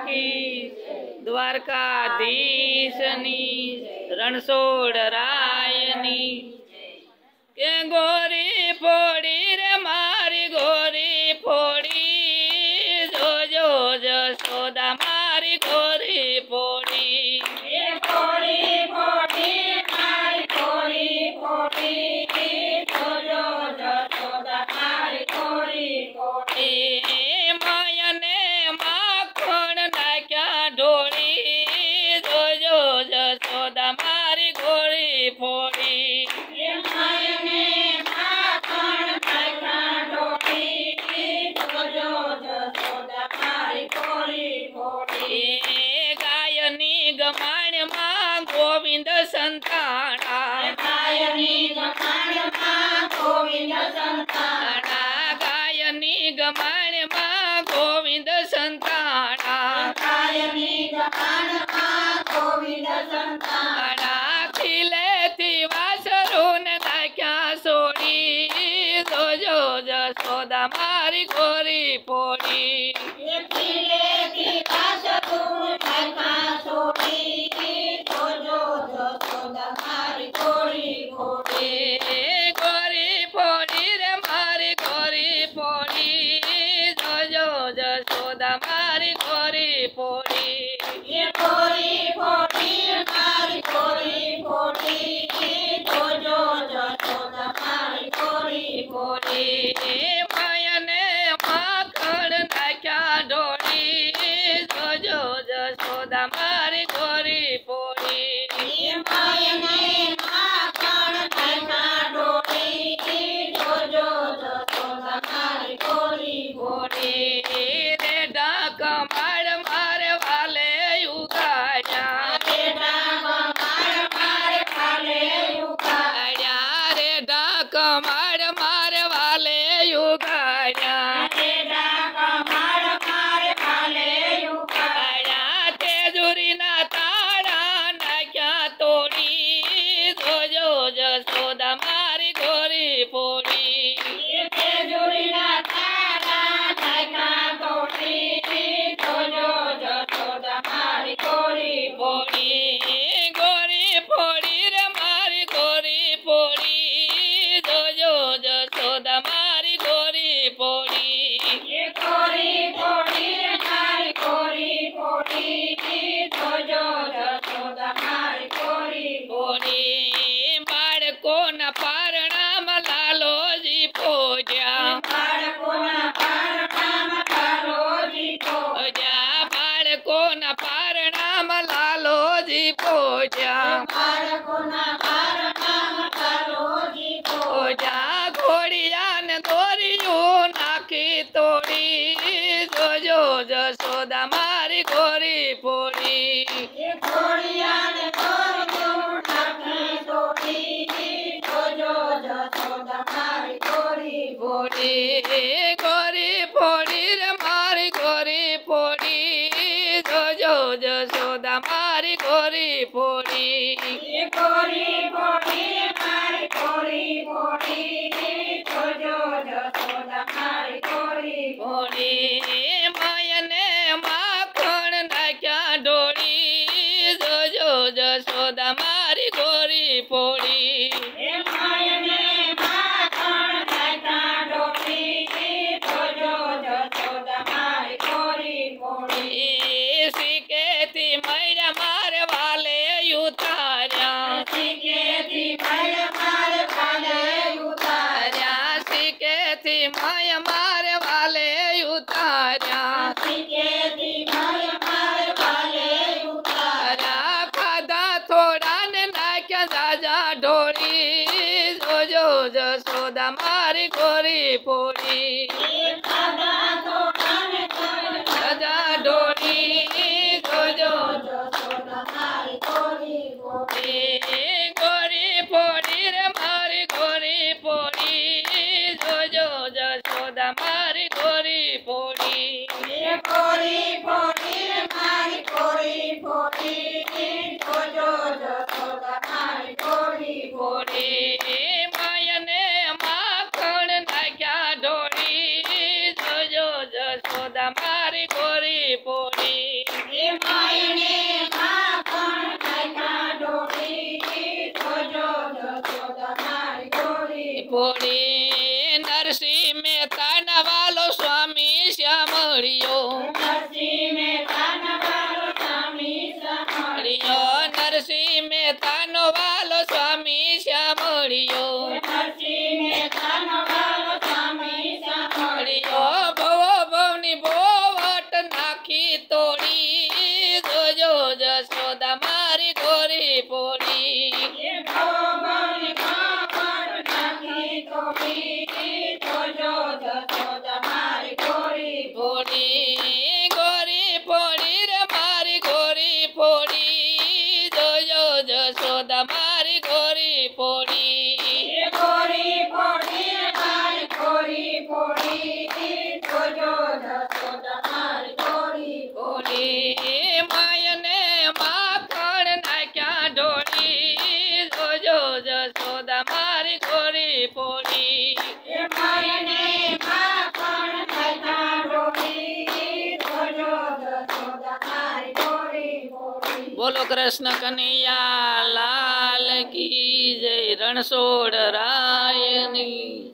की द्वारकाधीशनी रणछोड़रायनी के गोरी फोड़ी रे मारी गोरी फोड़ी जो जो जसोदा मारी गोरी फोड़ी गोरी फोड़ी मारी गोरी फोड़ी जो जो जसोदा मारी गोरी फोड़ी मायने माखण नाख्या ढोली जो जो जसोदा मारी गोरी फोड़ी मायने माखण नाख्या ढोली जो जो जसोदा मारी गोरी फोड़ी गायनी गमाण मां गोविंद संताना गायनी गमाण मां गोविंद संताना गायनी गमाण मां गोविंद संताना गायनी गमाण मां गोविंद संताना खिले थी वासरून नाख्या सोड़ी जो जो जसोदा मारी गोरी फोड़ी खिले थी वासरून नाख्या सोड़ी जो जो जसोदा मारी गोरी फोड़ी गोरी फोड़ी रे मारी गोरी फोड़ी जो जो जसोदा मारी गोरी फोड़ी गोरी फोड़ी मारी गोरी फोड़ी जो जो जसोदा मारी गोरी फोड़ी मायने माखण नाख्या ढोली जो जो जसोदा मारी गोरी फोड़ी मायने माखण नाख्या ढोली जो जो जसोदा मारी गोरी फोड़ी रे डाक मार मारे वाले युगाया बेटा मार मार खाले युगाया रे डाक मार मारे वाले युगाया बेटा मार मार खाले युगाया तेजुरी ना ताड़ा नाख्या तोड़ी जो जो जसोदा मारी गोरी फोड़ी तेजुरी ना तारा नाख्या तोड़ी जो जो जसोदा मारी गोरी फोड़ी गोरी फोड़ी रे मारी गोरी फोड़ी जो जो जसोदा मारी गोरी फोड़ी गोरी फोड़ी मारी गोरी फोड़ी जो जो जसोदा मारी गोरी फोड़ी बाळको न पारणाम लालो जी पोजा बाळकोना पारणाम लालो जी पोजा बाळको न पारणाम लालो जी पोजा बाळकोना पारणाम लालो जी पोजा घोड़ियान दोरियो नाखी तोड़ी जो जो जसोदा मारी गोरी फोड़ी घोड़िया ने गोरियो नाखी तोड़ी जो जो जसोदा मारी गोरी फोड़ी गोरी फोड़ी रे मारी गोरी फोड़ी जो जो जसोदा मारी गोरी फोड़ी गोरी फोड़ी मारी गोरी फोड़ी जो जो जसोदा मारी गोरी फोड़ी मायने माखण नाख्या ढोली जो जो जसोदा मारी गोरी फोड़ी मायने माखण नाख्या ढोली जो जो जसोदा मारी गोरी फोड़ी सीके थी मैया मारे वाले उतारा सीके थी भय मार खाले उतारा सीके थी माया मारे वाले उतारा सीके थी भय मार खाले उतारा खादा थोड़ा ने नाख्या जाजा ढोली जो जो जसोदा मारी गोरी फोड़ी खादा थोड़ा ने जाजा ढोली जो जो जसोदा मारी गोरी फोड़ी गोरी फोड़ी रे मारी गोरी फोड़ी जो जो जसोदा मारी गोरी फोड़ी गोरी फोड़ी मारी गोरी फोड़ी जो जो जसोदा मारी गोरी फोड़ी मायने माखण नाख्या ढोली जो जो जसोदा मारी गोरी फोड़ी મળ્યો નરસિંહ મહેતાનો વાલો સ્વામી મળ્યો નરસિંહ મહેતાનો વાલો સ્વામી શ્યામ મળ્યો નરસિંહ મહેતાનો વાલો સ્વામી મળ્યો ભવો ભવની બોવટ નાખી તોડી જોજો જશોદા મારી ગોરી પોડી પોડી ગોરી પોડી રે મારી ગોરી પોડી જોજો જશોદા મારી ગોરી પોડી પોડી માયને માખણ નાખ્યા ઢોળી જોજો જશોદા મારી ગોરી પોડી બોલો કૃષ્ણ કનૈયા લાલ કી જય રણછોડ રાયની